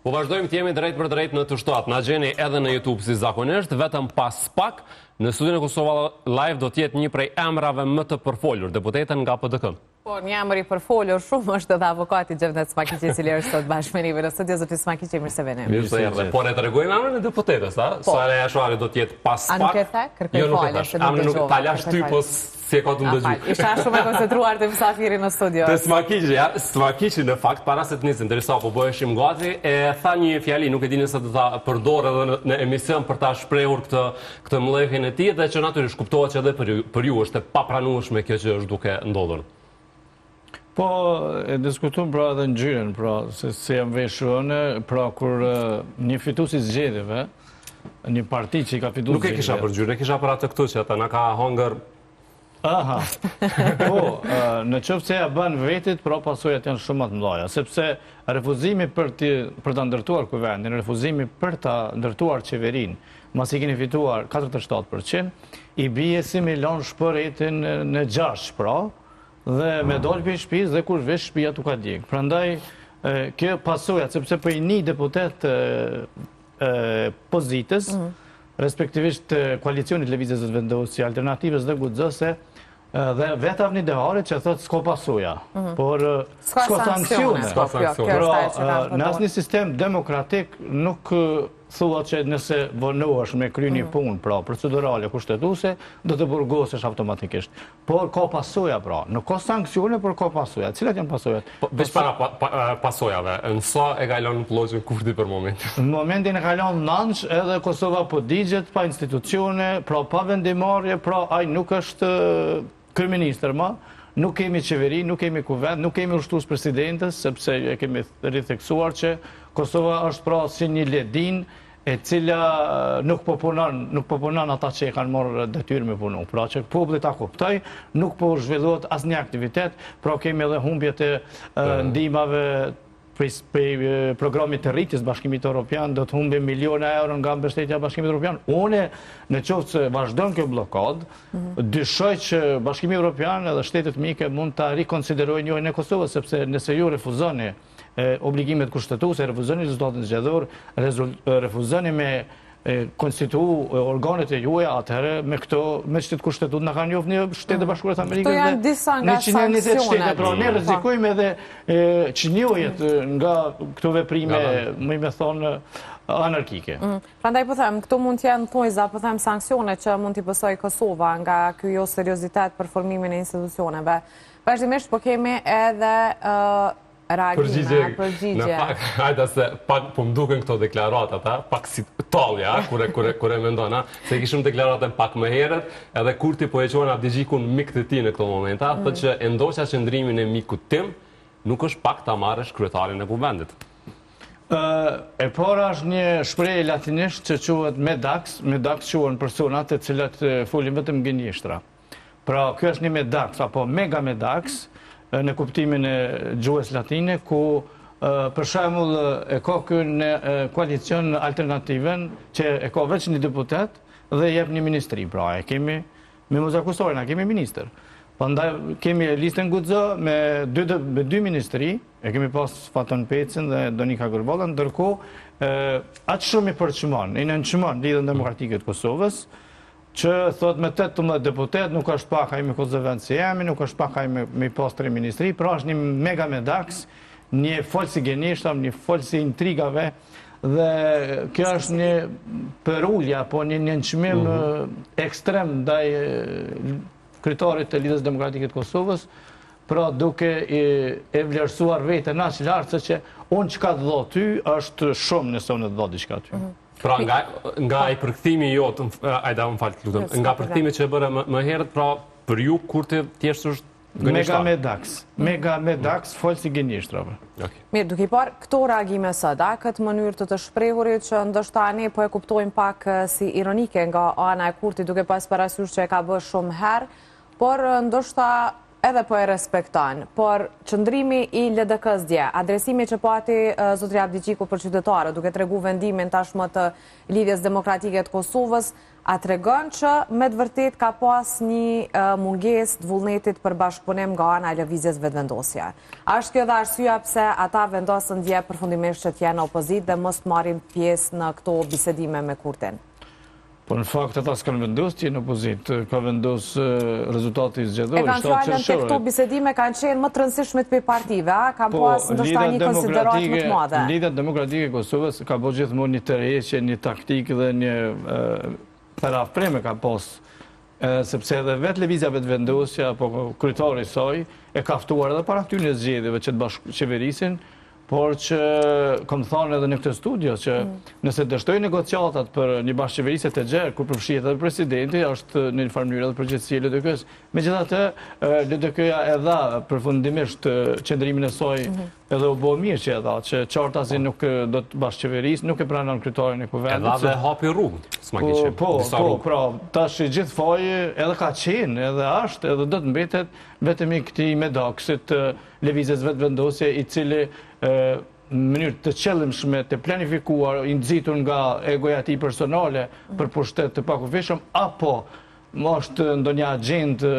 Po vazhdojmë të jemi drejt për drejt në të shtatë. Na gjeni edhe në YouTube si zakonisht, vetëm pas pak në studion e Kosova Live do të jetë një prej emrave më të përfolur, deputetën nga PDK. Po, një emër i përfolur shumë është edhe avokati Gjevdet Smakiqi, i cili është sot bashkë me ne në studio. Zoti Smakiqi, mirë se vini. Mirë se erdhe. Po ne tregojmë emrin e deputetës, a? Sara Jashuari do të jetë pas pak. A nuk e the? Kërkoj falje se nuk dëgjova. Ta lash ty, po si e ka të ndëgjuar. Isha shumë e koncentruar te mysafiri në studio. Te Smakiqi në fakt para se të nisim, derisa po bëheshim gati, e tha një fjali, nuk e dini se do ta përdor edhe në emision për ta shprehur këtë mbledhjen e tij, dhe që natyrisht kuptohet që edhe për ju është e papranueshme kjo që është duke ndodhur. Po, e diskutum pra edhe në gjyren, pra, se jam veshën, pra, kur një fitusi zgjedhjeve, një parti që i ka fitu Nuk e kisha për gjyren, e kisha për atë këtu që ata na ka hongër. Aha, po, në qëfë se ja bën vetit, pra pasojat janë shumë më të mëdha, sepse refuzimi për ta ndërtuar kuvendin, refuzimi për ta ndërtuar qeverin, mas i keni fituar 47%, i bie si milon shpëretin në 6, pra, dhe me dolë për shpiz dhe kur vesh shpia tu ka djekë. Prandaj, kjo pasojat, sepse për një deputet pozitës, respektivisht koalicionit Lëvizjes së Vendosjes, Alternativës dhe Guxëse, dhe vetëm një dehare që thotë s'ko pasoja, por s'ko sankcione. Në asnjë sistem demokratik nuk thua që nëse vonohesh me kry një punë pra procedurale kushtetuese, do të burgosesh automatikisht. Por ka pasoja pra, nuk ka sankcione, por ka pasoja. Cilat janë pasojat? Veç para pasojave, në sa e kalon Lloçin Kurti për momentin? Në momentin e kalon nanç, edhe Kosova po digjet pa institucione, pra pa vendimarrje, pra ai nuk është kryeministër më, nuk kemi qeveri, nuk kemi kuvend, nuk kemi ushtues presidentës, sepse e kemi ritheksuar që Kosova është pra si një ledin e cila nuk po punon ata që e kanë marrë detyrë me punu. Pra që populli ta kuptoj, nuk po zhvillohet asnjë aktivitet, pra kemi edhe humbjet e ndihmave prej programit të rritjes Bashkimit Evropian, do të humbi miliona euro nga mbështetja e Bashkimit Evropian. Une, në qoftë se vazhdon kjo blokad, dyshoj që Bashkimi Evropian edhe shtetet mike mund të rikonsiderojnë njojnë e Kosovës, sepse nëse ju refuzoni obligimet kushtetuese, refuzoni rezultatin zgjedhor, refuzoni me konstituu organet e juaja, atëherë me qëtet kushtetut në kanë njofë një shtetë Bashkurat Amerikës. Këto janë disa nga sankcionet. Pra ne rrezikojmë edhe që njohet nga këto veprime, më me thonë, anarkike. Prandaj po them, këto mund të jenë thojza, po them sanksione që mund t'i pësoj Kosova nga ky jo seriozitet për formimin e institucioneve. Vazhdimisht po kemi edhe reagime, përgjigje. Hajde se pak po më duken këto deklaratat, pak si talja, kur e mendona, se kishim deklaratën pak më herët, edhe Kurti po e quajnë Abdigjikun mik të tij në këto momente, thotë që e ndoqja qëndrimin e mikut tim, nuk është pak ta marrësh kryetarin e kuvendit. E para është një shprehje latinisht që quhet medax quhen personat të cilat folin vetëm gënjeshtra. Pra, kjo është një medax apo mega medax në kuptimin e gjuhës latine, ku për shembull e ka në koalicion alternativen që e ka veç një deputet dhe jep një ministri. Pra, e kemi me Muzakusorin, kemi ministër. Prandaj kemi listën Guxë me dy ministri, e kemi pas Faton Pecën dhe Donika Gërballa, ndërkohë atë shumë i përçmon, i nënçmon Lidhjen Demokratike të Kosovës, që thot me 18 deputet nuk është pak ai me Kosovën si jemi, nuk është pak ai me pas 3 ministri, pra është një mega medax, një folsi gënjeshtra, një folsi intrigave, dhe kjo është një përulja, po një nënçmim ekstrem ndaj kryetarit të Lidhjes Demokratike të Kosovës, pra duke e vlerësuar veten aq lart se që unë çka të dho ty është shumë nëse unë të dho diçka ty. Pra nga i përkthimi jot, ajda më fal, lutem, nga përkthimi që e bëre më herët, pra për ju Kurti thjesht është gënjeshtar. Mega medax folsi gënjeshtrave. Mirë, duke i parë këto reagime sot, këtë mënyrë të shprehurit që ndoshta ne po e kuptojmë pak si ironike nga ana e Kurtit, duke pas parasysh që e ka bërë shumë herë, por ndoshta edhe po e respekton, por qëndrimi i LDK-s dje, adresimi që pati zotri Abdi Gjiku për qytetarët, duke tregu vendimin tashmë të lidhjes demokratike të Kosovës, a tregon që me të vërtet ka pas një munges të vullnetit për bashkëpunim nga ana e lëvizjes vetëvendosja. A është kjo dhe arsyeja pse ata vendosën dje përfundimisht që t'jenë opozit dhe mos të marrin pjesë në këto bisedime me Kurtin? Po në fakt ata s'kanë vendosur të jenë opozit, ka vendosur rezultati zgjedhor. E kanë fjallën të këto bisedime kanë qenë më të rëndësishme të partive, kanë pas ndoshta një konsiderat më të madhe. Lidhja Demokratike e Kosovës ka bërë gjithmonë një tërheqje, një taktikë dhe një parafreme ka pas, sepse edhe vetë lëvizja vetëvendosja apo kryetari i saj e ka ftuar edhe para këtyre zgjedhjeve që të bashkëqeverisin, por që, kam thënë edhe në këtë studio, që nëse dështoj negociatat për një bashkëqeverisje të gjerë, kur përfshihet edhe presidenti, është në një farë mënyrë edhe përgjithësi e LDK-s. Megjithatë, LDK-ja e dha përfundimisht qëndrimin e saj edhe u bë mirë që e dha, që qartasi nuk do të bashkëqeverisë, nuk e pranon kryetarin e kuvendit. E dha dhe hapi rrugë, s'ma ki që disa rrugë. Po, tash gjithë faji edhe ka qenë, edhe është, edhe do të mbetet vetëm i këtij medaksit lëvizjes vetëvendosje, i cili në mënyrë të qëllimshme, të planifikuar, i nxitur nga egoja e tij personale për pushtet të pakufishëm, apo është ndonjë agjendë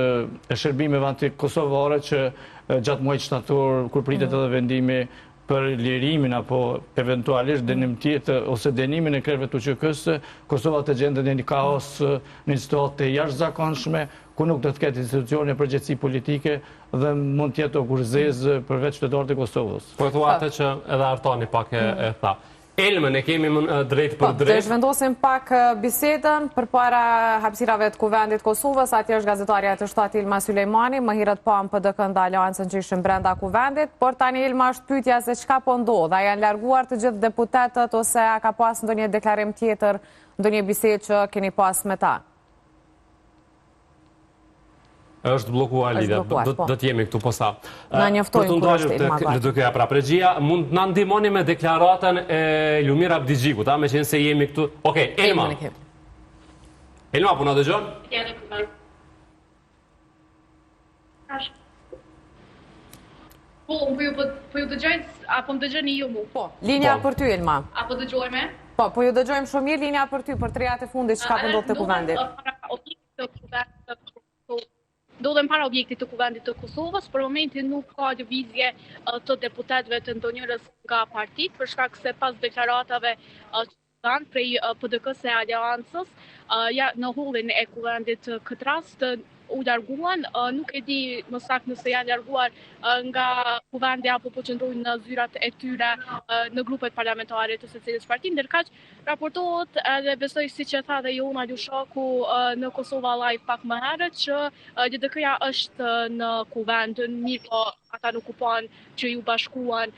e shërbimeve antikosovare që gjatë muajit shtator, kur pritet edhe vendimi për lirimin apo eventualisht dënim tjetër ose dënimin e krerëve të UÇK-s, Kosova të gjendet në një kaos, në një situatë të jashtëzakonshme, ku nuk do të ketë institucione përgjegjësi politike dhe mund të jetë kurzezë përveç qytetarët e Kosovës. Po e thua atë që edhe Artani pak e tha. Elmën e kemi drejt për drejt. Të zhvendosim pak bisedën përpara hapësirave të kuvendit Kosovës. Atje është gazetarja të shtatit Ilma Sulejmani, më herët pa më PDK nda aleancën që ishin brenda kuvendit, por tani Ilma është pyetja se çka po ndodh, a janë larguar të gjithë deputetët ose a ka pas ndonjë deklarim tjetër, ndonjë bisedë që keni pas me ta? Është blokuar lidhja, do të jemi këtu posa. Na njoftojnë kur është Ilma Baj. LDK-ja pra pregjia, mund na ndihmoni me deklaratën e Lumir Abdi Gjikut, me qenë se jemi këtu. Okej, Elma. Elma, po na dëgjon? Po ju dëgjojnë, apo më dëgjoni ju mu? Po, linja për ty, Elma. Apo dëgjojme? Po ju dëgjojmë shumë mirë, linja për ty, për 3 javë të fundit, çka po ndodh te kuvendit? Ndodhen para objektit të kuvendit të Kosovës, për momentin nuk ka lëvizje të deputetëve të ndonjërës nga partitë, për shkak se pas deklaratave që prej PDK-s e Aleancës, në hollin e kuvendit këtë rast, u larguan, nuk e di më saktë nëse janë larguar nga kuvendi apo po qëndrojnë në zyrat e tyre në grupet parlamentare të secilës parti, ndërkaq raportohet edhe besoj siç e tha dhe Jona Lushaku në Kosova Live pak më herët që LDK-ja është në kuvend, mirë po ata nuk kupon që ju bashkuan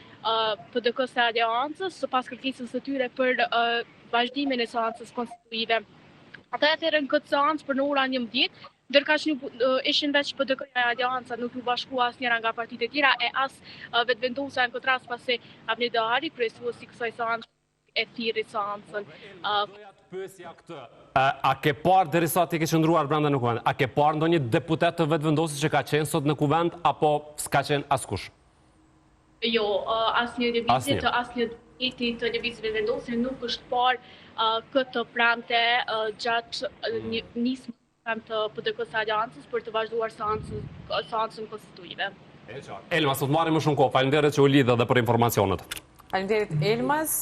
PDK-s e Aleancës pas kërkesës së tyre për vazhdimin e seancës konstituive. Ata atëherë në këtë seancë për në orën 11, ndërkaq ishin veç PDK-ja e Aleanca, nuk u bashkua asnjëra nga partitë e tjera e as vetëvendosja në këtë rast pasi Avni Dahari, kryesuesi i kësaj seance, e thirrri seancën. A ke parë derisa ti ke qëndruar brenda në kuvend? A ke parë ndonjë deputet të vetëvendosur që ka qenë sot në kuvend apo s'ka qenë askush? Jo, asnjë lëvizje të asnjë deputeti të lëvizjeve vendosje nuk është parë këtë prante gjatë nismës të PDK-s Aleancës për të vazhduar seancën konstituive. Elma, sot marrim më shumë kohë. Faleminderit që u lidhe dhe për informacionet. Faleminderit Elmas,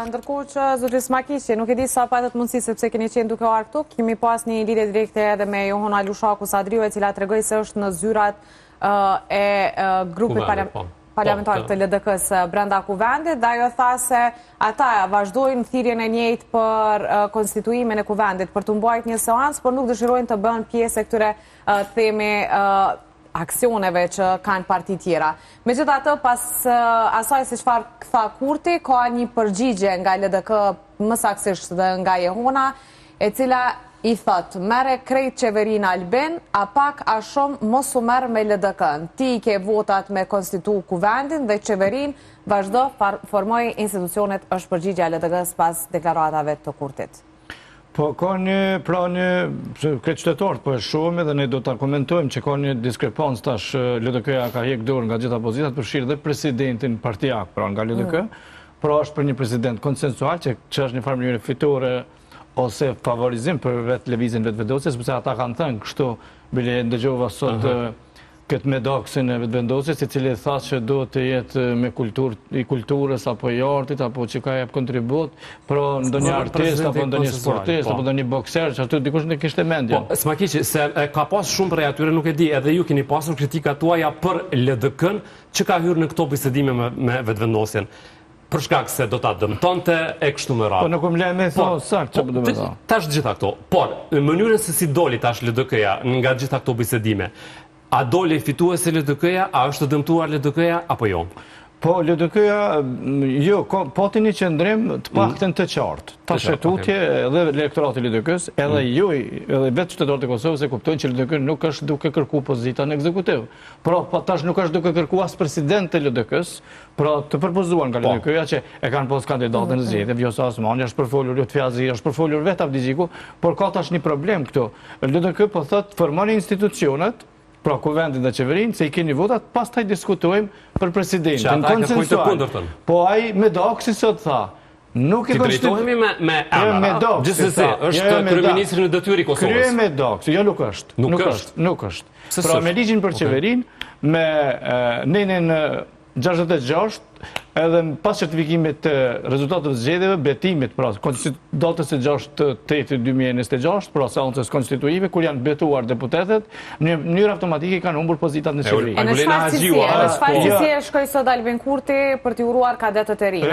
ndërkohë që zotri Smakiqi, nuk e di sa patët mundësi sepse keni qenë duke arë këtu, kemi pas një lidhje direkte edhe me Johona Lushaku Sadriu, e cila tregoi se është në zyrat e grupit parlamentar të LDK-s brenda kuvendit, dhe ajo tha se ata vazhdojnë thirrjen e njëjtë për konstituimin e kuvendit, për të mbajtur një seancë, por nuk dëshirojnë të bëhen pjesë e këtyre themi aksioneve që kanë parti tjera. Megjithatë, pas asaj se çfarë tha Kurti, ka një përgjigje nga LDK, më saktësisht dhe nga Jehona, e cila i thot, mere krejt qeverin Albin, a pak a shumë mos u merë me LDK-n. Ti ke votat me konstitu kuvendin dhe qeverin vazhdo formoj institucionet është përgjigja LDK-s pas deklaratave të Kurtit. Po ka një, këtë qytetarët po e shumë dhe ne do të komentojmë që ka një diskrepancë tash LDK-ja ka hek dorë nga gjitha pozitat përfshirë dhe presidentin partijak, pra nga LDK, pra është për një president konsensual që është një farë mënyrë fitore ose favorizim për vetë lëvizjen vetëvendosjes, sepse ata kanë thënë kështu, bile ndëgjova sot këtë medaksin e vetëvendosjes, i cili tha që do të jetë me kulturës apo i artit, apo që ka jep kontribut, pra ndonjë artist, apo ndonjë sportist, apo ndonjë bokser, që aty dikush në kishte mendjen. Smakiqi, se ka pas shumë prej atyre, nuk e di, edhe ju keni pasur kritika tuaja për LDK-n që ka hyrë në këto bisedime me vetëvendosjen. Për shkak se do ta dëmtonte e kështu me radhë. Po nuk më le me thonë saktë çfarë do të thonë. Tash gjitha këto. Por në mënyrën se si doli tash LDK-ja nga gjitha këto bisedime, a doli fituesi LDK-ja, a është dëmtuar LDK-ja apo jo? Po LDK-ja jo, pati një qëndrim të paktën të qartë. Tash tutje edhe elektorati i LDK-s, edhe ju, edhe vetë qytetarët e Kosovës e kuptojnë që LDK nuk është duke kërku pozita në ekzekutiv. Pra tash nuk është duke kërku as president të LDK-s, pra të përpozuar nga LDK-ja që e kanë pos kandidatën në zgjedhje, Vjosa Osmani, është përfolur Jot Fjazi, është përfolur vetë Avdiziku, por ka tash një problem këtu. LDK po thotë formoni institucionet, pra kuvendin dhe qeverinë, se i keni votat, pas taj diskutojmë për presidentin. Që ata kërkojnë të kundërtën. Po ai me doksi sot tha, nuk e drejtohemi me emra. Gjithsesi, është kryeministri në detyrë i Kosovës. Krye me doksi, jo nuk është. Nuk është. Pra me ligjin për qeverinë, me nenin 66, edhe pas certifikimit të rezultateve të zgjedhjeve, betimit, pra datës së 6/8/2026, pra seancës konstituive, kur janë betuar deputetet, në mënyrë automatike kanë humbur pozitat në qeveri. E në shfaqësi e shkoj sot Albin Kurti për t'i uruar kadetët e rinë.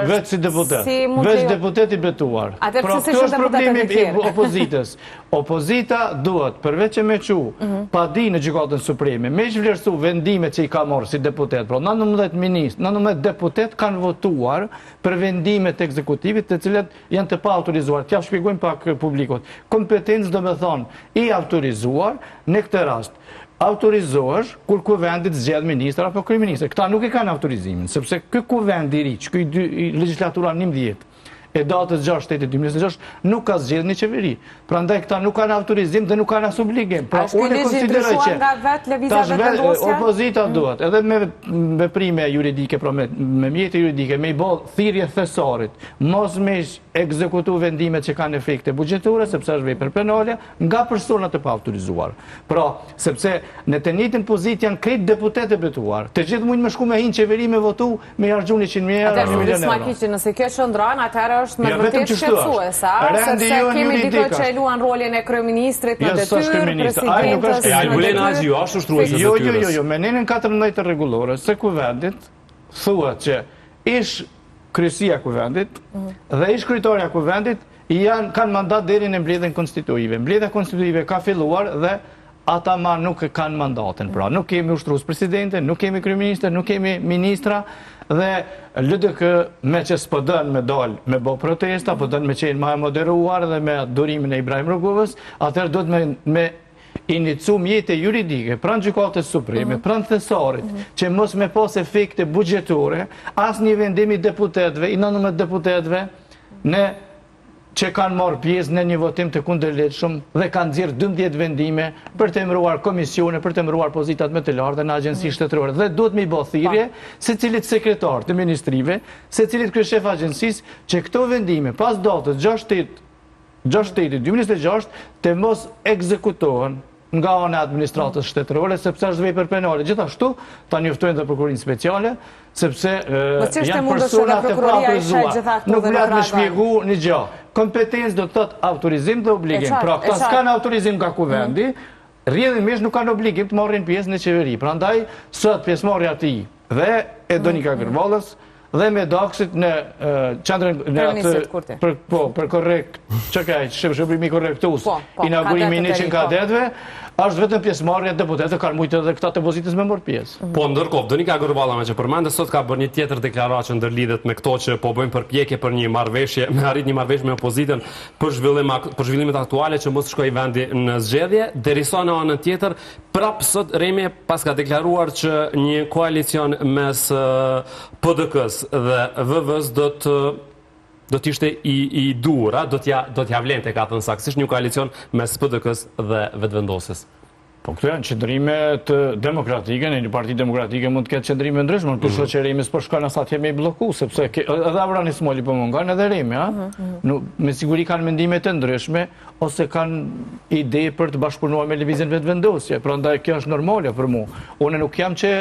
Vetë si deputet. Vetë deputet i betuar. Pra këto është problemi i opozitës. Opozita duhet, përveç e me qu, pa di në gjykatën supreme, me që vlerësu vendimet që i ka morë si deputet, pra 19 ministë, 19 deputet kanë votuar për vendimet ekzekutivit të cilet janë të pa autorizuar. T'ja shpjegojmë pak publikot. Kompetencë do me thonë i autorizuar në këtë rast. Autorizohesh kur kuvendit zgjedh ministër apo kryeministër. Këta nuk e kanë autorizimin, sepse ky kuvend i ri, ky legjislatura 11 e datës 6/8/2026 nuk ka zgjedhur një qeveri. Prandaj këta nuk kanë autorizim dhe nuk kanë as obligim. Pra unë konsideroj që nga vetë lëvizja vetëvendosja opozita duhet edhe me veprime juridike, pra me mjete juridike, me i bë thirrje thesarit, mos me ekzekutu vendimet që kanë efekte buxhetore, sepse është vepër penale nga persona të pa autorizuar. Pra, sepse në të njëjtën pozitë janë krejt deputetë betuar. Të gjithë mund me shku me hinë qeveri me votu, me harxhu 100.000 euro, 1 milion euro. Nëse kjo qëndron, atëherë është me vërtet shqetësuese, sepse kemi dikë që e luan rolin e kryeministrit në detyrë, presidentës. Albulena Haxhiu është ushtruesi i detyrës. Jo, me nenën 14 rregullore së kuvendit thuhet që ish kryesia kuvendit dhe ish kryetaria kuvendit kanë mandat deri në mbledhjen konstituive. Mbledhja konstituive ka filluar dhe ata ma nuk kanë mandatin. Pra, nuk kemi ushtrues presidente, nuk kemi kryeministër, nuk kemi ministra dhe LDK me që s'po dënë me dalë me bo protesta, po dënë me qenë ma e moderuar dhe me durimin e Ibrahim Ruguvës, atër do të me inicu mjete juridike, pranë gjykatës supreme, pranë thesarit, që mos me pas efekte buxhetore, as një vendimi deputetve, i 19 deputetve, që kanë marrë pjesë në një votim të kundërligjshëm dhe kanë nxjerrë 12 vendime për të emëruar komisione, për të emëruar pozitat më të larta në agjenci shtetërore. Dhe duhet me i bë thirrje secilit sekretar të ministrive, secilit kryeshef agjencisë, që këto vendime pas datës 6/8/2026 të mos ekzekutohen nga ana e administratës shtetërore, sepse është vepër penale. Gjithashtu, ta njoftojnë dhe prokurorinë speciale, sepse janë persona të paautorizuar. Nuk vlet me shpjegu një gjë. Kompetencë do të thotë autorizim dhe obligim. Pra, këta s'kanë autorizim nga kuvendi, rrjedhimisht nuk kanë obligim të marrin pjesë në qeveri. Prandaj, sot pjesëmarrja e tij dhe e Donika Gërvallës dhe me daksit në qendrën për korrekt, shërbimi korrektues, inaugurimin 100 kadetëve, është vetëm pjesëmarrja e deputetëve, kanë mujtë edhe këta të pozitës me marrë pjesë. Po ndërkohë, Donika Gërvalla me që përmendë, sot ka bërë një tjetër deklaratë që ndërlidhet me këto që po bëjmë përpjekje për një marrëveshje, me arrit një marrëveshje me opozitën për zhvillimet aktuale që mos shkojë vendi në zgjedhje, derisa në anën tjetër, prapë sot Remi pas ka deklaruar që një koalicion mes PDK-s dhe VV-s do do t'ishte i dura, do t'ja vlente, ka thënë saktësisht, një koalicion mes SPDK-s dhe vetëvendosjes. Po këto janë qëndrimet demokratike, në një parti demokratike mund të ketë qëndrime ndryshme, për shoqërimi s'po shkon as atje me i bloku, sepse edhe Avrani Smoli po mungon edhe Remi, me siguri kanë mendime të ndryshme ose kanë ide për të bashkëpunuar me lëvizjen vetëvendosje. Prandaj kjo është normale për mua. Unë nuk jam që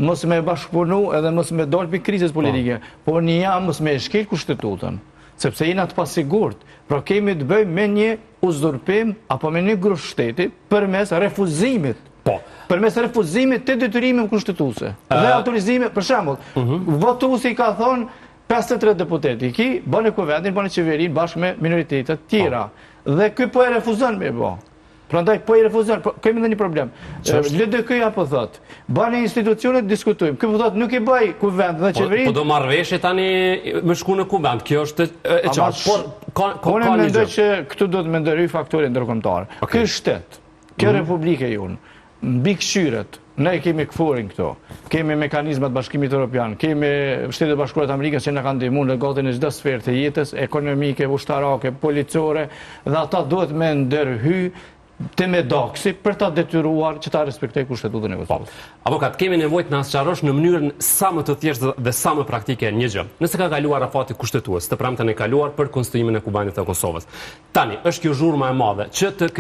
mos me bashkëpunu edhe mos me dal pikë krizës politike, por një jam mos me shkel kushtetutën, sepse jena të pasigurt. Pra kemi të bëjmë me një uzurpim apo me një grup shteti përmes refuzimit. Përmes refuzimit të detyrimit kushtetuese. Dhe autorizimit, për shembull, votuesi ka thonë 53 deputeti, ki bën kuvendin, bën qeverinë bashkë me minoritetet tjera. Dhe ky po e refuzon me bë. Prandaj po i refuzon, kemi edhe një problem. LDK-ja po thotë, bani institucionet diskutojmë. Ky po thotë nuk i bëj kuvend dhe qeverinë. Po do marr veshje tani me shku në kuvend. Kjo është e qartë. Por unë mendoj që këtu do të ndërhyj faktori ndërkombëtar. Ky shtet, kjo republike jonë, mbi këshyret, ne kemi këfurin këto. Kemi mekanizmat bashkimit evropian, kemi Shtetet Bashkuara të Amerikës që na kanë ndihmuar në gotën e çdo sferë të jetës, ekonomike, ushtarake, policore, dhe ata duhet me ndërhyj të medaksi për ta detyruar që ta respektoj kushtetutën e Kosovës. Avokat, kemi nevojë të na sqarosh në mënyrën sa më të thjeshtë dhe sa më praktike një gjë. Nëse ka kaluar afati kushtetues, të premten e kaluar për konstituimin e kuvendit të Kosovës. Tani, është kjo zhurma e madhe që të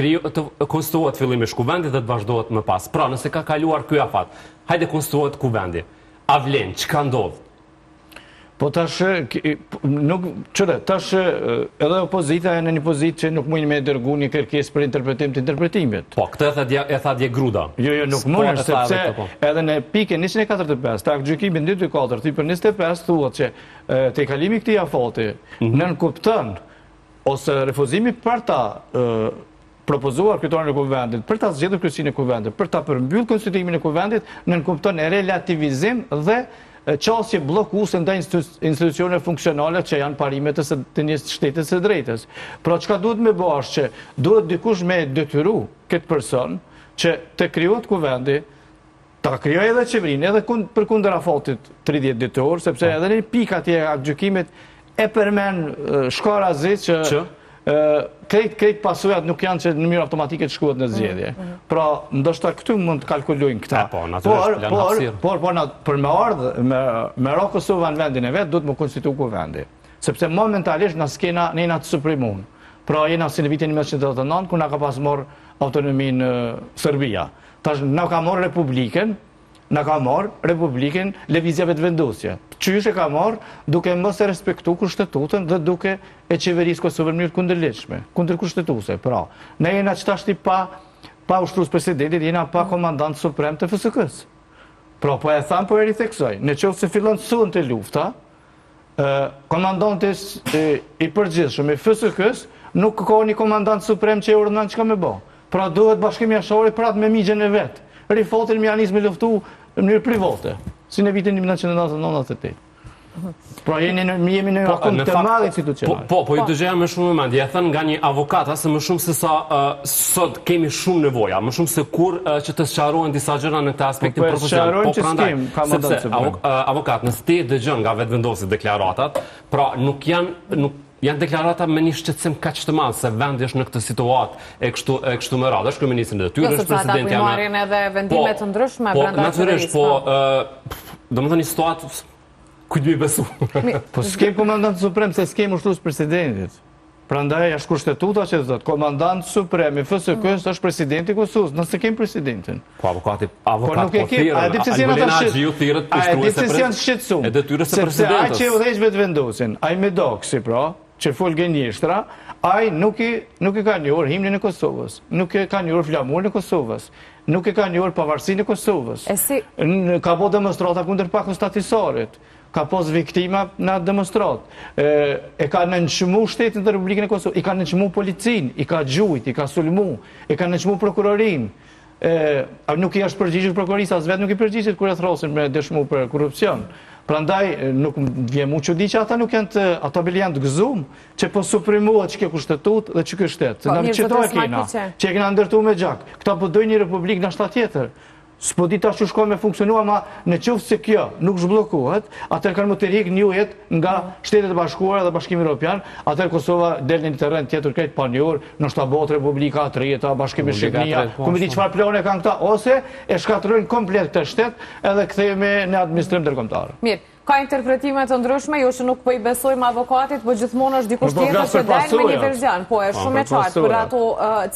konstituohet fillimisht kuvendi dhe të vazhdohet më pas. Pra, nëse ka kaluar ky afat, hajde konstituohet kuvendi. A vlen, çka ndodh? Po tash edhe opozita e në një pozitë që nuk mund me dërgu një kërkesë për interpretim të interpretimit. Po, këtë e tha dje Gruda. Jo, nuk mund, sepse edhe në pikën 145, të gjykimin 224, typër 25, thuhet që te kalimi këtij afati nën kupton ose refuzimi për ta propozuar kryetarin e kuvendit, për ta zgjedhur kryesinë e kuvendit, për ta përmbyll konstituimin e kuvendit, nën kupton e relativizim dhe qasje blokuese ndaj institucione funksionale që janë parimet të një shteti së drejtës. Pra çka duhet me bësh që duhet dikush me detyru këtë person që të krijohet kuvendi, ta krijojë edhe qeverinë, edhe përkundër afatit 30 ditor, sepse edhe në pika atje gjykimit e përmend shkarazit që krejt pasojat nuk janë që në mënyrë automatike të shkohet në zgjedhje. Pra, ndoshta këtu mund të kalkulojnë këta. Por për me ra Kosova në vendin e vet, duhet më konstituu kuvendi. Sepse momentalisht na skena ne na të suprimun. Pra, jena si në vitin 1989 ku na ka pas marr autonominë Serbia. Tash na ka marr Republikën lëvizja vetëvendosje. Qysh e ka marrë duke mos e respektu kushtetutën dhe duke e qeverisë Kosovën në mënyrë kundërligjshme, kundërkushtetuese. Pra, ne jena qëtashti pa ushtrues presidentit, jena pa komandant suprem të FSK-s. Pra, po e tham, po e ritheksoj. Në qoftë se fillon sun të lufta, komandantis i përgjithshëm i FSK-s nuk ka një komandant suprem që e urdhënon çka me bë. Pra, duhet Bashkimi Jashtëor prap me migjen e vet. Rifatin mekanizmi luftu në mënyrë private, si në vitin 1998. Pra jemi në akum të madhe institucional. Po i dëgjoja më shumë mendje, e thënë nga një avokat, se më shumë se sa sot kemi shumë nevoja, më shumë se kur që të sqarohen disa gjëra në këtë aspektin profesional. Po prandaj, sepse avokat, nëse ti dëgjon nga vetëvendosjet deklaratat, pra nuk janë deklarata me një shqetësim kaq të madh se vendi është në këtë situatë e kështu me radhë. Është kryeministri në detyrë, është presidenti janë. Marrin edhe vendime të ndryshme brenda natyrisht, domethënë një situatë kujt më besu. Po s'kem komandant suprem se s'kem ushtrues presidentit. Prandaj është kushtetuta që thotë komandant suprem i FSK-s është presidenti i Kosovës, nëse kem presidentin. Po avokat po thirrën. A di pse thirrët ushtrues e detyrës së presidentës. Ai që udhëheq vetëvendosin, ai me doksi pra, që fol gënjeshtra, ai nuk i ka njohur himnin e Kosovës, nuk e ka njohur flamurin e Kosovës, nuk e ka njohur pavarësinë e Kosovës. Ka bërë demonstrata kundër pakustatisarit, ka pos viktima në demonstrat, e ka nënçmu shtetin të Republikën e Kosovës, i ka nënçmu policin, i ka gjujt, i ka sulmu, i ka nënçmu prokurorin, nuk i është përgjigjur prokurorisa, as vetë nuk i përgjigjit kur e throsin me dëshmu për korupcion. Prandaj, nuk vjen mu çudi që ata nuk janë të gëzum, që po suprimuat që kjo kushtetut dhe që kjo shtet. Që e kena ndërtu me gjak. Këta po dojnë një republik në shtat tjetër, S'po di tash që shkon me funksionua, ma në qoftë se kjo nuk zhbllokohet, atëherë kanë më të rikë njohjet nga Shtetet e Bashkuara dhe Bashkimi Evropian, atëherë Kosova del në një terren tjetër krejt pa njohur, në shtabot Republika e Treta, Bashkimi Shqipëria, ku më di çfarë plane kanë këta, ose e shkatrojnë komplet këtë shtet edhe kthehemi në administrim ndërkombëtar. Mirë. Ka interpretime të ndryshme, jo që nuk po i besojmë avokatit, po gjithmonë është dikush tjetër që del me një verzion. Po, është shumë e qartë për ato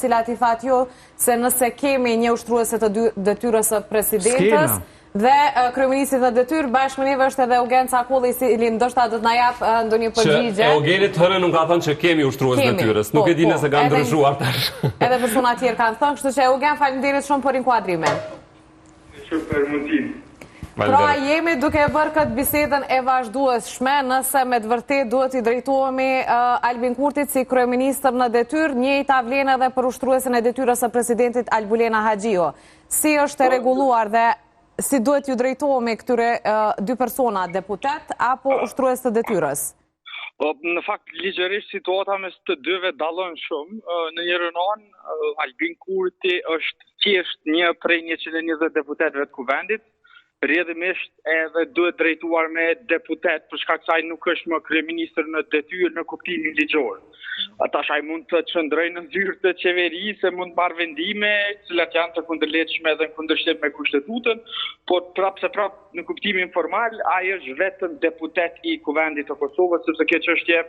cilat i thatë jo se nëse kemi një ushtruese të detyrës së presidentës dhe kryeministit të detyrë, bashkë me neve është edhe Eugen Cakulli, i cili ndoshta do të na jap ndonjë përgjigje. Që Eugeni Thënë nuk ka thënë që kemi ushtrues detyrës, nuk e di nëse ka ndryshuar tash. Edhe persona të tjerë kanë thënë, kështu që Eugen, faleminderit shumë për inkuadrimin. Super mundin. Pra jemi duke bërë këtë bisedën e vazhdueshme, nëse me të vërtet duhet i drejtohemi Albin Kurtit si kryeministër në detyrë, njëjta vlen edhe për ushtruesin e detyrës së presidentit Albulena Haxhiu. Si është e rregulluar dhe si duhet ju drejtohemi këtyre dy persona, deputet apo ushtrues të detyrës? Në fakt, ligjërisht situata mes të dyve dallon shumë. Në njërin anë, Albin Kurti është thjesht një prej 120 deputetëve të kuvendit, rrjedhimisht edhe duhet drejtuar me deputet, për shkak se ai nuk është më kryeministër në detyrë në kuptimin ligjor. Atash ai mund të qëndrojë në zyrë të qeverisë, mund të marrë vendime, të cilat janë të kundërlehtëshme dhe në kundërshtim me kushtetutën, por prapë në kuptimin formal, ai është vetëm deputet i Kuvendit të Kosovës, sepse kjo çështje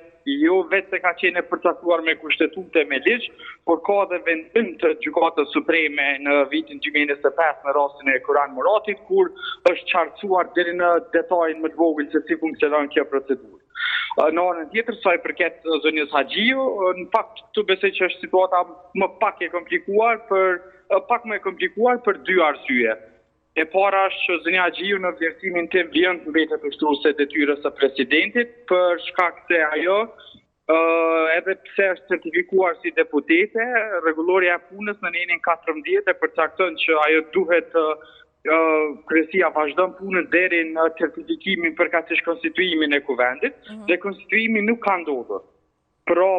jo vetë se ka qenë e përcaktuar me kushtetutë me ligj, por ka dhe vendim të Gjykatës Supreme në vitin 2025 në rastin e Kur'an Muratit, kur është qartësuar deri në detajin më të vogël se si funksionon kjo procedurë. Në anën tjetër, sa i përket zonjës Haxhiu, në fakt të besoj që është situata pak më e komplikuar për dy arsye. E para është që zonja Haxhiu në vlerësimin tim vjen të mbetet ushtruese e detyrës së presidentit, për shkak se ajo edhe pse është certifikuar si deputete, rregulloria e punës në nenin 14 e përcakton që ajo duhet kryesia vazhdon punën deri në certifikimin përkatësisht konstituimin e kuvendit, dhe konstituimi nuk ka ndodhur. Pra,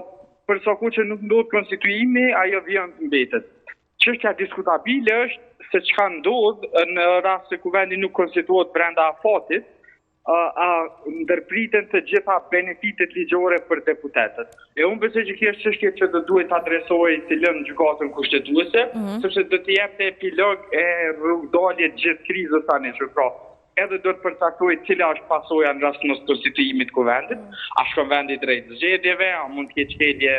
për sa kohë që nuk ndodh konstituimi, ajo vjen të mbetet. Çështja diskutabile është se çka ndodh në rast se kuvendi nuk konstituohet brenda afatit, ndërpriten të gjitha benefitet ligjore për deputetët. E unë besoj që kjo është çështje që do duhet adresohej si lënë gjykatën kushtetuese, sepse do të jepte epilog e rrugdalje gjithë krizës tani që pra. Edhe do të përcaktojë cila është pasoja në rast mos konstituimit të kuvendit, a shkon vendi drejt zgjedhjeve, a mund të ketë çelje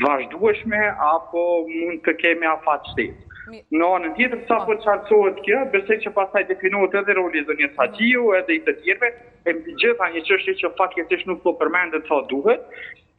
vazhdueshme apo mund të kemi afat shtetit. Në anën tjetër, sa po qartësohet kjo, besoj që pastaj definohet edhe roli i zonjës Haxhiu edhe i të tjerëve, e mbi gjitha një çështje që fatkeqësisht nuk po përmendet sa duhet,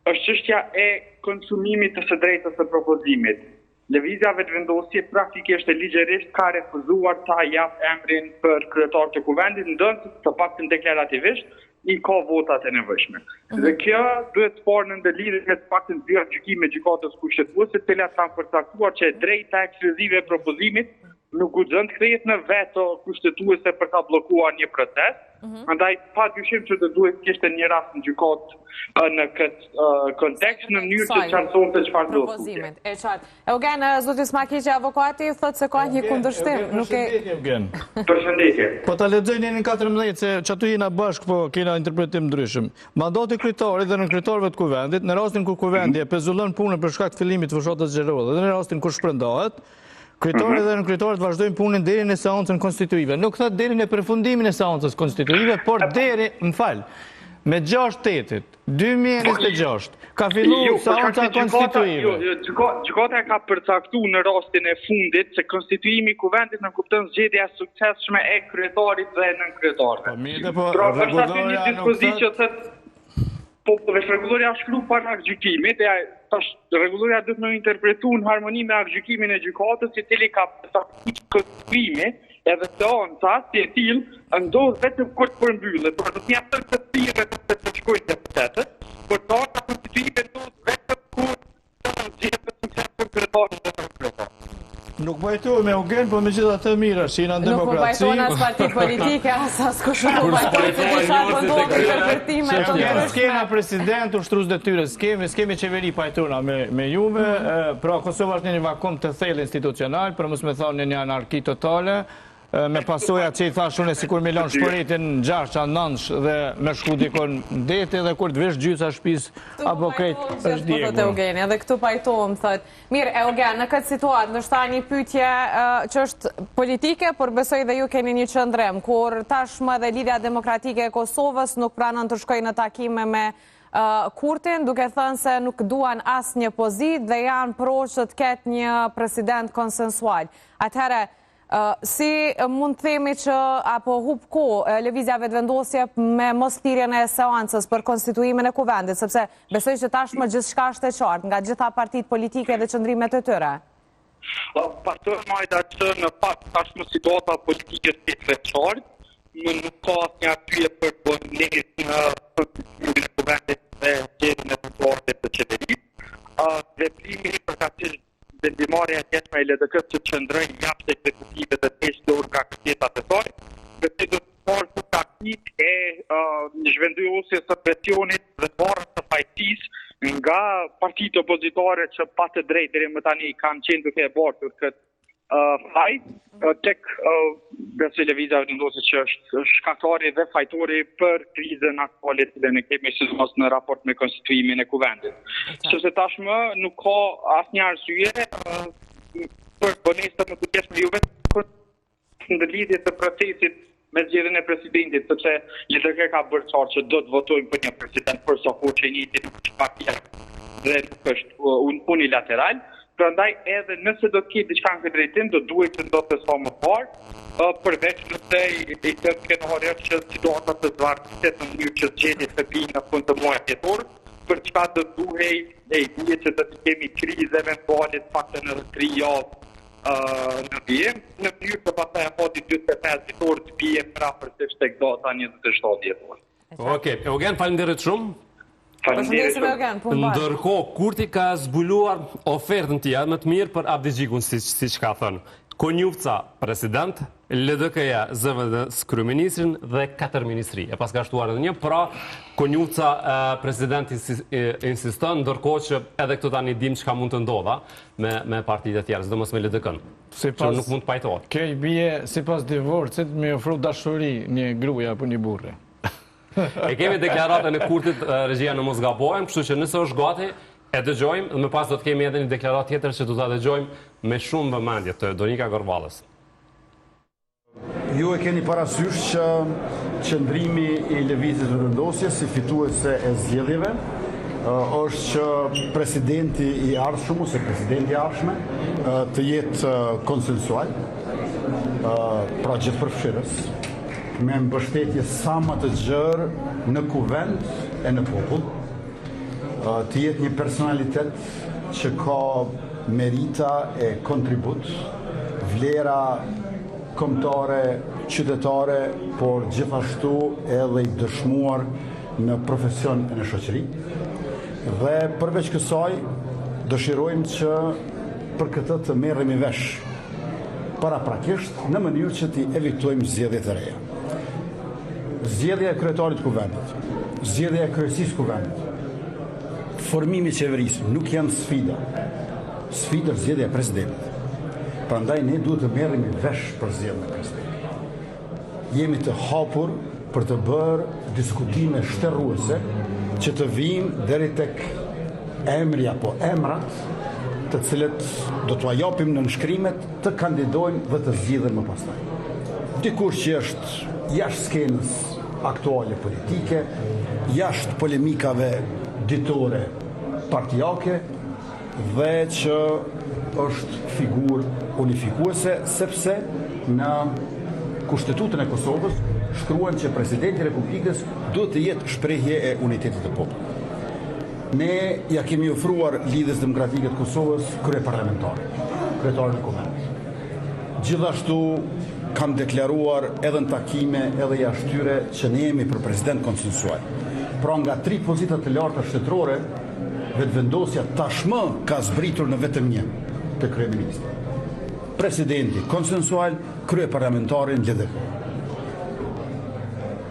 është çështja e konsumimit të së drejtës së propozimit. Lëvizja vetëvendosje praktikisht e ligjërisht ka refuzuar ta jap emrin për kryetar të kuvendit, ndonse të paktën deklarativisht i ka votat e nevojshme. Dhe kjo duhet të parë në ndërlidhje me të paktën dy gjykime gjykatës kushtetuese, të cilat kanë përcaktuar që drejta ekskluzive e propozimit nuk guxon të kthehet në veto kushtetuese për ta bllokuar një proces. Andaj padyshim që do duhet të kishte një rast në gjykatë në këtë kontekst në mënyrë të qartësohet se çfarë do të thotë. E qartë. Eugen, zoti Smakiqi, avokati thotë se ka një kundërshtim, nuk e Eugen. Përshëndetje. Po ta lexoj në 14 se çatu jena bashk, po kena interpretim ndryshëm. Mandati kryetarit dhe në kryetarëve të kuvendit, në rastin kur kuvendi e pezullon punën për shkak të fillimit të fushatës zgjerodhe dhe në rastin kur shpërndahet, kryetarit dhe në kryetarit vazhdojnë punën deri në seancën konstituive. Nuk thot deri në përfundimin e seancës konstituive, por deri, me 6/8 2026 ka filluar seanca konstituive. Gjykata ka përcaktuar në rastin e fundit se konstituimi i kuvendit në kupton zgjedhja e suksesshme e kryetarit dhe nënkryetarit. Po rregulloria rregulloria është shkruar para gjykimit, rregulloria duhet të interpretohet në harmoni me gjykimin e gjykatës, i cili ka përcaktuar konstituimi edhe seanca si e tillë ndodh vetëm kur të përmbyllet, por do të jap të tjerë të shkojnë deputetët, por seanca konstituime ndodh vetëm kur të zgjedhjet të suksesshme kryetarit dhe nënkryetarit. Nuk vajtu pajtohemi me Eugen, po me gjitha të mira, që jena në Nuk demokraci. po pajtojnë as parti politike, as kush nuk po pajtojnë se disha po ndodhin kërkërtime të ndryshme. S'kena president, ushtrues detyre, s'kemi qeveri pajtona me juve, pra Kosova është një vakum të thellë institucional, për mos me thonë një anarki totale, me pasojat që i thash unë sikur me lanë shpëritin në gjashqa, nënsh dhe me shku dikon deti dhe kur të vesh gjysa shpis apo krejt është djegur. Eugeni, edhe këtu pajtohem, thët. Mirë, Eugen, në këtë situatë, ndoshta një pyetje që është politike, por besoj dhe ju keni një qëndrim, kur tashmë dhe Lidhja Demokratike e Kosovës nuk pranon të shkojnë në takime me Kurtin, duke thënë se nuk duan as një pozit dhe janë pro që të ketë një president konsensual. Atëherë, si mund të themi që apo hub ko lëvizja vetëvendosje me mos thirrjen e seancës për konstituimin e kuvendit, sepse besoj që tashmë gjithçka është e qartë nga gjitha partitë politike dhe qëndrimet e tyre. Pastor Majda që në fakt tashmë situata politike është e qartë, nuk ka asnjë arsye për bënjes në konstituimin e kuvendit dhe gjetjen e përportit të qeverisë. Veprimi i përkatësisht vendimarrja e tjetme e LDK-s që qëndrojnë jashtë ekzekutive dhe peshtor nga kështetat e saj, përse do të marrë të taktik e zhvendosjes së presionit dhe barrës së fajtisë nga partitë opozitare që pa të drejtë deri më tani kanë qenë duke e bartur këtë fajt, tek besoj lëvizja vendosje që është shkaktari dhe fajtori për krizën aktuale që ne kemi sidomos në raport me konstituimin e kuvendit. Sepse tashmë nuk ka asnjë arsye për bonesë të kujtesme juve në lidhje të procesit me zgjedhjen e presidentit, sepse LDK ka bërë qartë që do të votojmë për një president për sa kohë që njëti nuk është partia dhe nuk është unilateral. Prandaj edhe nëse do të ketë diçka në këtë drejtim, do duhet të ndodhte sa më parë, përveç nëse i të skenario që situata të zvarritet në mënyrë që zgjedhjet të vinë në fund të muajit tetor, për çka do duhej që të kemi krizë eventuale të paktën edhe 3 javë në vijim, në mënyrë të pastaj apo 25 tetor të bie prapërsisht tek data 27 dhjetor. Okej, Eugen, faleminderit shumë. Ndërkohë, Kurti ka zbuluar ofertën tjetër më të mirë për Abdigjikun, siç ka thënë. Konjufca president, LDK-ja zëvendës kryeministrin dhe 4 ministri. E pas ka shtuar edhe një, pra Konjufca presidenti insiston, ndërkohë që edhe këtu tani dim çka mund të ndodha me partitë e tjera, sidomos me LDK-n. Që nuk mund të pajtohet. Kjo i bie sipas divorcit me ofru dashuri një gruaja apo një burrë. E kemi deklaratën e Kurtit, regjia në mos gabojmë, kështu që nëse është gati, e dëgjojmë dhe më pas do të kemi edhe një deklaratë tjetër që do ta dëgjojmë me shumë vëmendje të Donika Gorvallës. Ju e keni parasysh që qëndrimi i lëvizjes vendosjes si fituese e zgjedhjeve është që presidenti i ardhshëm ose presidenti i ardhshme të jetë konsensual, pra gjithëpërfshirës, me mbështetje sa më të gjerë në kuvend e në popull, të jetë një personalitet që ka merita e kontribut, vlera kombëtare, qytetare, por gjithashtu edhe i dëshmuar në profesion e në shoqëri. Dhe përveç kësaj, dëshirojmë që për këtë të merremi vesh paraprakisht në mënyrë që t'i evitojmë zgjedhjet e reja. Zgjedhja e kryetarit kuvendit, zgjedhja e kryesisë kuvendit, formimi i qeverisë nuk janë sfida. Sfida është zgjedhja e presidentit. Prandaj ne duhet të merremi vesh për zgjedhjen e presidentit. Jemi të hapur për të bërë diskutime shterruese që të vijnë deri tek emri apo emrat të cilët do t'ua japim në nënshkrimet të kandidojnë dhe të zgjidhen më pastaj. Dikush që është jashtë skenës aktuale politike, jashtë polemikave ditore partijake dhe që është figurë unifikuese, sepse në Kushtetutën e Kosovës shkruan që presidenti i Republikës duhet të jetë shprehje e unitetit të popullit. Ne ja kemi ofruar Lidhjes Demokratike të Kosovës kryeparlamentare, kryetarin e kuvendit. Gjithashtu kam deklaruar edhe në takime edhe jashtë tyre që ne jemi për president konsensual. Pra nga 3 pozitat të larta shtetërore, vetëvendosja tashmë ka zbritur në vetëm një, të kryeministri. presidenti konsensual, krye parlamentari në LDK.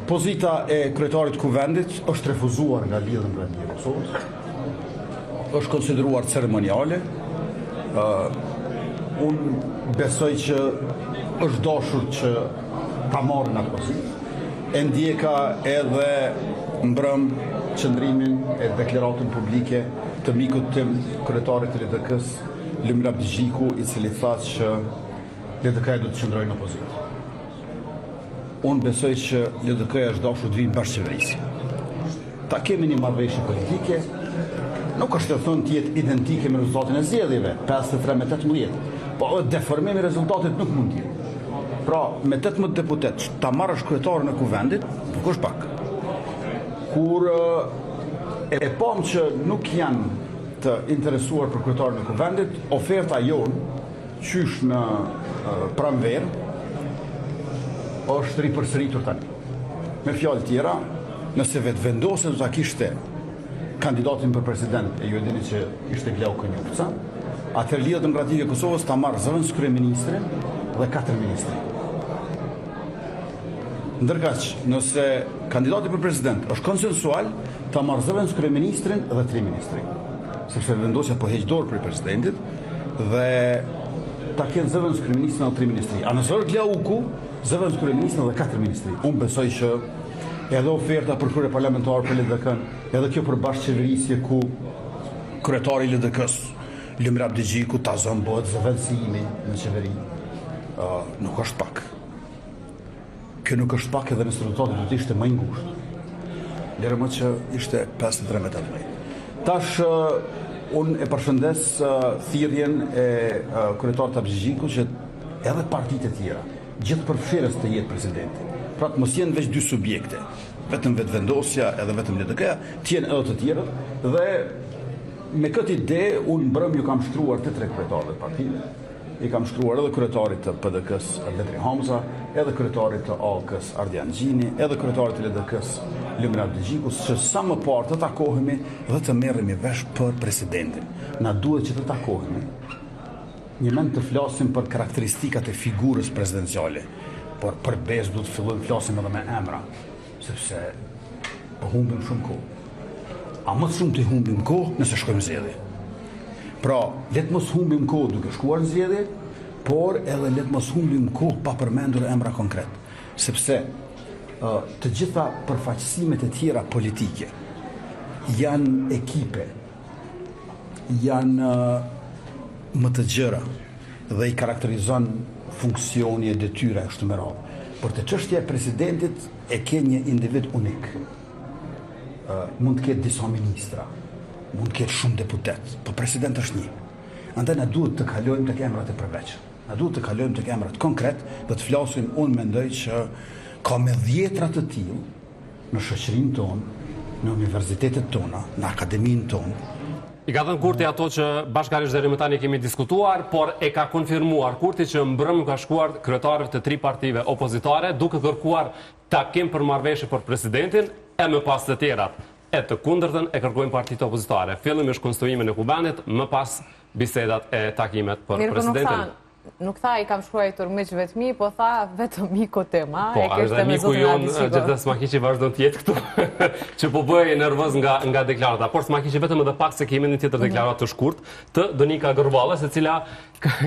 Pozita e kryetarit të kuvendit është refuzuar nga Lidhja Demokratike e Kosovës, është konsideruar ceremoniale. Unë besoj që është dashur që ta marrë atë pozitë. E ndjeka edhe mbrëm qëndrimin e deklaratën publike të mikut tim, kryetarit të LDK-s, Lumir Abdigjiku, i cili tha që LDK-ja do të qëndrojë në opozitë. Unë besoj që LDK-ja është dashur të vijë në bashkëqeverisje. Ta kemi një marrëveshje politike, nuk është të thonë të jetë identike me rezultatin e zgjedhjeve, 53-18, po deformimi i rezultatit nuk mund të jetë. Pra, me 18 deputet, ta marrësh kryetarin e kuvendit, nuk është pak. Kur e pam që nuk janë të interesuar për kryetarin e kuvendit, oferta jonë, qysh në pranverë, është ripërsëritur tani. Me fjalë tjera, nëse vetë vendose do ta kishte kandidatin për president, e ju e dini që ishte Glau Konjupca, atëherë Lidhja Demokratike e Kosovës ta marrë zëvendës kryeministrin dhe 4 ministri. Ndërkaq, nëse kandidati për president është konsensual, ta marrë zëvendës kryeministrin dhe 3 ministri. Sepse vendosja po heq dorë për presidentit dhe ta kenë zëvendës kryeministrin dhe 3 ministri. A nëse është Glauku, zëvendës kryeministrin dhe 4 ministri. Unë besoj që edhe oferta për krye parlamentar për LDK-n, edhe kjo për bashkëqeverisje ku kryetari i LDK-s, Lumir Abdigjiku, ta zënë bëhet zëvendësimi në qeveri, nuk është pak. Kjo nuk është pak edhe nëse rezultati do të ishte më i ngushtë. Lere më që ishte 53-18. Tash, unë e përshëndes thirrjen e kryetarit Abdigjiku që edhe partitë e tjera, gjithë përfshirës të jetë presidenti. Pra të mos jenë veç 2 subjekte, vetëm vetëvendosja edhe vetëm LDK-ja, të jenë edhe të tjerët, dhe me këtë ide unë mbrëm ju kam shtruar të 3 kryetarëve të partive. I kam shtruar edhe kryetarit të PDK-s Betri Hamza, edhe kryetarit të AK-s Ardian Gjini, edhe kryetarit të LDK-s Lumir Abdigjiku, që sa më parë të takohemi dhe të merremi vesh për presidentin. Na duhet që të takohemi një mend të flasim për karakteristikat e figurës presidenciale, por për bezë duhet të fillojmë flasim edhe me emra, sepse po humbim shumë kohë. A më shumë të humbim kohë nëse shkojmë zgjedhje. Pra, letë mos humbim kohë duke shkuar në zgjedhje, por edhe letë mos humbim kohë pa përmendur emra konkret. Sepse të gjitha përfaqësimet e tjera politike janë ekipe, janë më të gjëra dhe i karakterizon funksioni e detyra e kështu me radhë. Por të çështja e presidentit e ke një individ unik. Mund të ketë disa ministra, mund të ketë shumë deputet, por president është një. Andaj na duhet të kalojmë tek emrat e përveçshëm. Na duhet të kalojmë tek emrat konkret dhe të flasim, unë mendoj që ka me 10 të tillë në shoqërinë tonë, në universitetet tona, në akademinë tonë. I ka thënë Kurti ato që bashkërisht deri më tani kemi diskutuar, por e ka konfirmuar Kurti që mbrëm ka shkuar kryetarët të 3 partive opozitare duke kërkuar takim për marrëveshje për presidentin, e më pas të tjerat e të kundërtën e kërkojnë partitë opozitare. Fillimisht konstruimin e kuvendit, më pas bisedat e takimet për presidentin. Nuk tha i kam shkruar miqve të mi, po tha vetëm miku tim. Po, edhe miku jonë gjithë Smakiqi vazhdon të jetë këtu, që po bëj nervoz nga deklarata. Por Smakiqi vetëm edhe pak se kemi një tjetër deklaratë të shkurt të Donika Gërvalla, se cila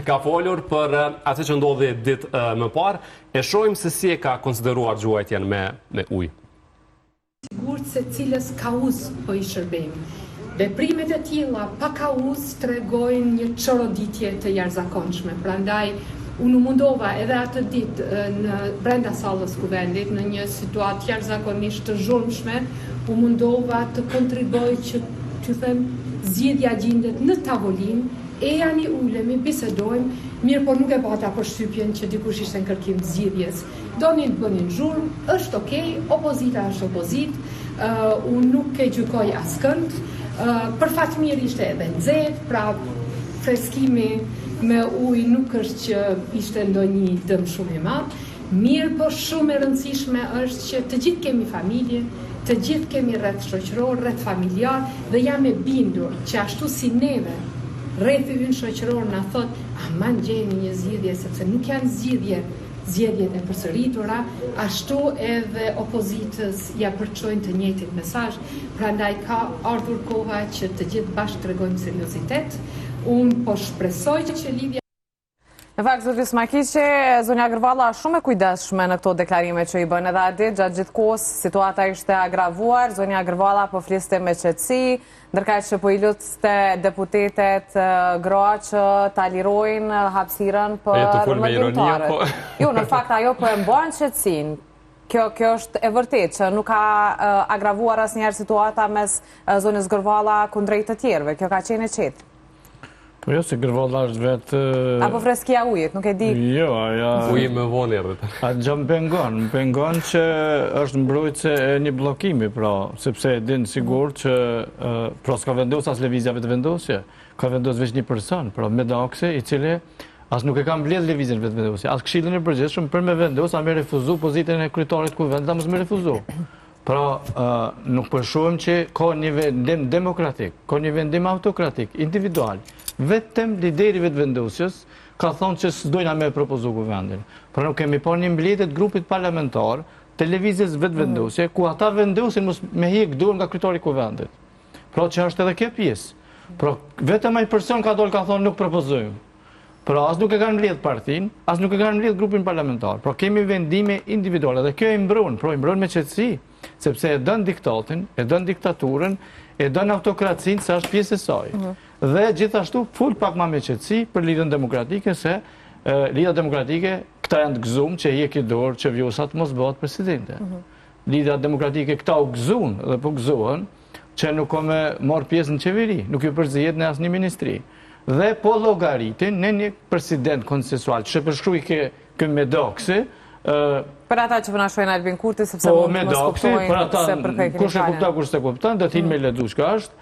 ka folur për atë që ndodhi ditë më parë. E shohim se si e ka konsideruar gjuajtjen me ujë. Sigurt se cilës kauz po i shërbejmë. Veprimet e tilla pa kauz tregojnë një çoroditje të jashtëzakonshme. Prandaj unë mundova edhe atë ditë në brenda sallës kuvendit në një situatë jashtëzakonisht të zhurmshme, u mundova të kontriboj që të them zgjedhja gjendet në tavolinë, e janë i ulemi, bisedojmë, mirë por nuk e pata përshtypjen që dikush ishte në kërkim të zgjedhjes. Donin të bënin zhurmë, është okej, opozita është opozitë, unë nuk e gjykoj askënd. Për fat mirë ishte edhe nxehtë, pra freskimi me ujë nuk është që ishte ndonjë dëm shumë i madh. Mirë, po shumë e rëndësishme është që të gjithë kemi familje, të gjithë kemi rreth shoqëror, rreth familjar, dhe jam e bindur që ashtu si neve rrethi ynë shoqëror na thot, "Man gjeni një zgjidhje sepse nuk janë zgjedhjet e përsëritura, ashtu edhe opozitës ja përçojnë të njëjtin mesazh, prandaj ka ardhur koha që të gjithë bashkë tregojmë seriozitet. Unë po shpresoj që lidhja. Në fakt, zoti Smakiqi, zonja Gërvalla është shumë e kujdesshme në këto deklarime që i bën, edhe a ditë gjatë gjithë kohës situata ishte agravuar, zonja Gërvalla po fliste me qetësi, ndërkaq që po i lutste deputetet gra që ta lirojnë hapësirën për mëdhëtarët. Jo, në fakt ajo po e mban qetësinë. Kjo është e vërtet që nuk ka agravuar asnjëherë situata mes zonës Gërvalla kundrejt të tjerëve. Kjo ka qenë e qetë. Po jo, se Gërvalla është vetë... Apo freskia ujit, nuk e di? Jo, aja... Ujit me vonë erdhët. A gjë më pengon që është mbrojtëse e një blokimi, pra, sepse e dinë sigur që pra s'ka vendos as lëvizjave të vendosje, ka vendos veç një person, pra Medaksi, i cili as nuk e ka mbledh lëvizjen vetë vendosje, as këshillin e përgjithshëm për me vendos, a me refuzu pozitën e kryetarit kuvendit, a mos me refuzu. Pra, nuk përshohem që ka një vendim demokratik, ka një vendim autokratik, individual. Vetëm lideri vetë vendosjes ka thonë që s'dojna me propozu kuvendin. Pra nuk kemi pa një mbledhjet grupit parlamentar, televizjes vetë vendosje, ku ata vendosin me hik dorë nga kryetari kuvendit. Pra që është edhe kjo pjesë. Pra vetëm ai person ka dalë ka thonë nuk propozojmë. Pra as nuk e kanë mbledh partin, as nuk e kanë mbledh grupin parlamentar. Pra kemi vendime individuale dhe kjo e mbron, pra i mbron me qetësi, sepse e dën diktatin, e dën diktaturën, e dën autokracinë se është pjesë e saj. Dhe gjithashtu ful pak ma me qetësi për lidhjen demokratike, se lidhja demokratike këta janë të gëzuar që hiqi dorë që Vjosat mos bëhet presidente. Lidhja demokratike këta u gëzuan dhe po gëzohen që nuk ka me marrë pjesë në qeveri, nuk ju përzihet në asnjë ministri. Dhe po llogaritin në një president konsensual, që përshkruaj kë Medaksi. Për ata që përnashojnë Albin Kurti, sepse mund të mos kuptojnë se për kë kush e kupton, kush e kupton, do t'hin me ledu çka është.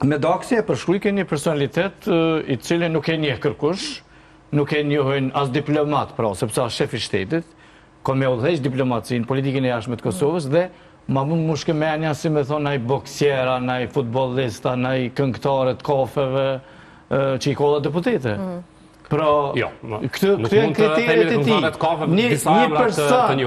Medaksi e përshkruaj një personalitet i cili nuk e njeh kërkush, nuk e njohin as diplomat, pra, sepse është shef i shtetit, ka me udhëheq diplomacinë, politikën e jashtme të Kosovës dhe ma mund më shkëmenja si me thonë ai boksiera, ai futbollista, ai këngëtarë të kafeve që i kolla deputete. Pra, këtu janë kriteret e tij. Një person,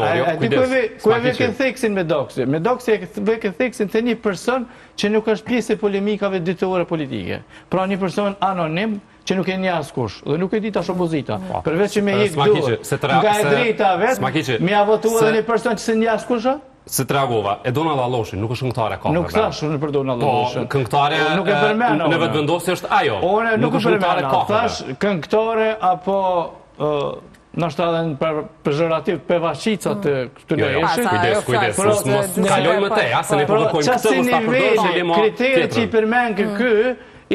ku e veke theksin Medaksi? Medaksi e veke theksin të një person që nuk është pjesë e polemikave ditore politike. Pra një person anonim që nuk e një askush, dhe nuk e di tash opozita. Përveç që me hik duhet, nga e drejta vetë, me avotu edhe një person që se një askush? Se të reagova, e Donald Alloshin nuk është këngëtare ka. Nuk thash unë për Donald Alloshin. Po, këngëtare në vetë vendosje është ajo. Nuk është këngëtare ka. Thash këngëtare apo nështë edhe në pejorativ pevaqicat të këtë lejeshit. Kujdes, mos kaloj më tej, se ne provokojmë këtë mos ta përdojmë. Kriteret që i përmen kë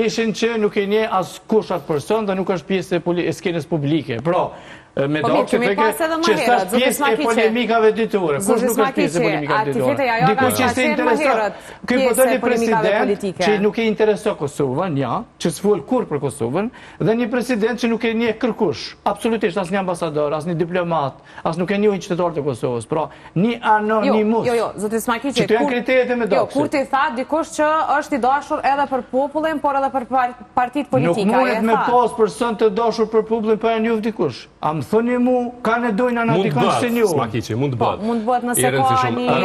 ishin që nuk e nje as kush atë person dhe nuk është pjesë e skenës publike. Pra, Medaksi që është pjesë e polemikave ditore. Kush nuk është pjesë e polemikave ditore? Dikuj që se interesat. Këj po të një president që nuk e intereso Kosovën, që s'full kur për Kosovën, dhe një president që nuk e një kërkush. Absolutisht, as një ambasador, as një diplomat, as nuk e një qytetar të Kosovës. Pra, një anonimus. Jo, zoti Smakiqi, që të janë kriteret e Medaksit. Kur ti tha dikush që është i dashur edhe për popullin, por edhe për partit politika. Nuk mundet me pas person të dashur për popullin për e njoh dikush. Thoni mu, ka në dojnë anatikon se një. Smakiqi, mund të bëhet. Mund të bëhet nëse ka një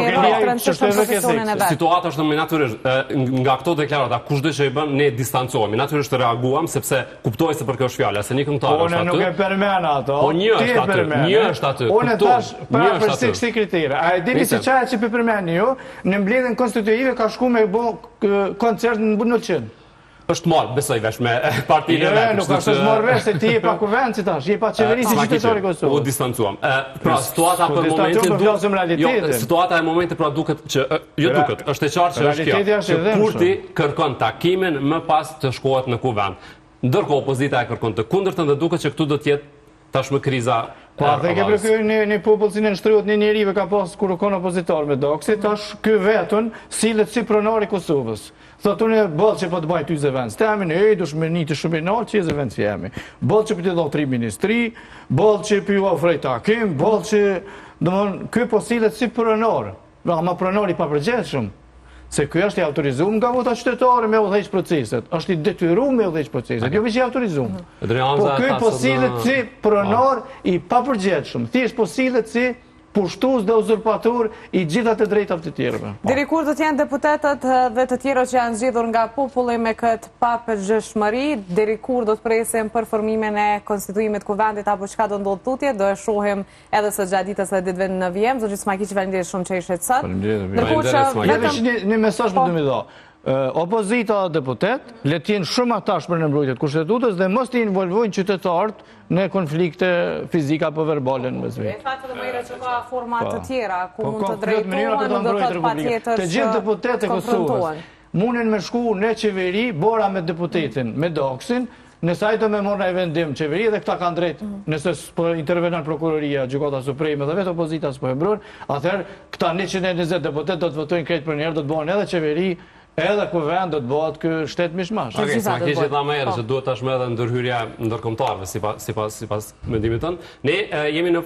rëndësishëm profesionin e vetë. Situata është me natyrisht, nga këto deklarata, kushdo që i bën, ne distancohemi. Natyrisht reaguam, sepse kuptoj se për kjo është fjala, se një këngëtar është aty. Unë nuk e përmen ato. Po një është aty. Unë e thash para përsi kësi kritere. A e dini se qaja që për përmen ju, në mbledhjen konstitutive ka shku me bo koncert në Bunoqin. është marrë, besoj vesh me partinë e vetë. Nuk është marrë vesh, se ti je pa kuvend si tash, je pa qeverisi qytetari Kosovës. U distancuam. Pra, situata për momentin situata e momentit pra duket që, jo duket, është e qartë që është kjo, që Kurti kërkon takimin më pas të shkohet në kuvend. Ndërkohë opozita e kërkon të kundërtën dhe duket që këtu do të jetë tashmë kriza. Pa, dhe ke përkëj një popull si në nështryot një njerive ka pas kur u konë opozitar me Daksi, tash ky vetën sillet si pronari Kosovës. Thot unë bëllë që po të bajt ty zëvend. Stemi në dush me një të shuminar që i zëvend që jemi. Bëllë që për të dhotë 3 ministri, bëllë që për ju ofrej takim, bëllë që, ky po sillet si pronar. Ama pronari pa përgjithshëm. Se kjo është i autorizuar nga vota qytetare me udhëheq proceset, është i detyruar me udhëheq proceset, jo veç i autorizuar. Po ky po sillet si pronar i papërgjegjshëm, thjesht po sillet si pushtues dhe uzurpator i gjitha të drejtave të tjerëve. Deri kur do të jenë deputetët dhe të tjerë që janë zgjedhur nga populli me këtë papërgjegjshmëri, deri kur do të presim për formimin e konstituimit kuvendit apo çka do ndodh tutje, do e shohim edhe së gjatë ditës së ditëve në vijim. Zoti Smakiqi, faleminderit shumë që ishit sot. Një mesazh për të më dha. Opozita deputet, le t'jenë shumë atashpër në mbrojtjet kushtetutës dhe mos t'i involvojnë qytetarët në konflikte fizika apo verbale në mes vetë. E fatë dhe mëjre që ka format të tjera, ku mund të drejtohen, nuk do të pa tjetër të gjithë deputetet e Kosovës munden me shku në qeveri, bora me deputetin, me doksin, nëse ai do me morë në vendim qeveri dhe këta kanë drejt, nëse intervenon prokuroria, gjykata supreme dhe vetë opozita s'po e mbrojnë, atëherë këta 120 deputet do të votojnë krejt për njerë, do të bëhen edhe qeveri, edhe kuvend do të bëhet ky shtet mishmash. Okej, Smakiqi tha më herë se duhet tashmë edhe ndërhyrja ndërkombëtarëve sipas mendimit tonë. Ne jemi në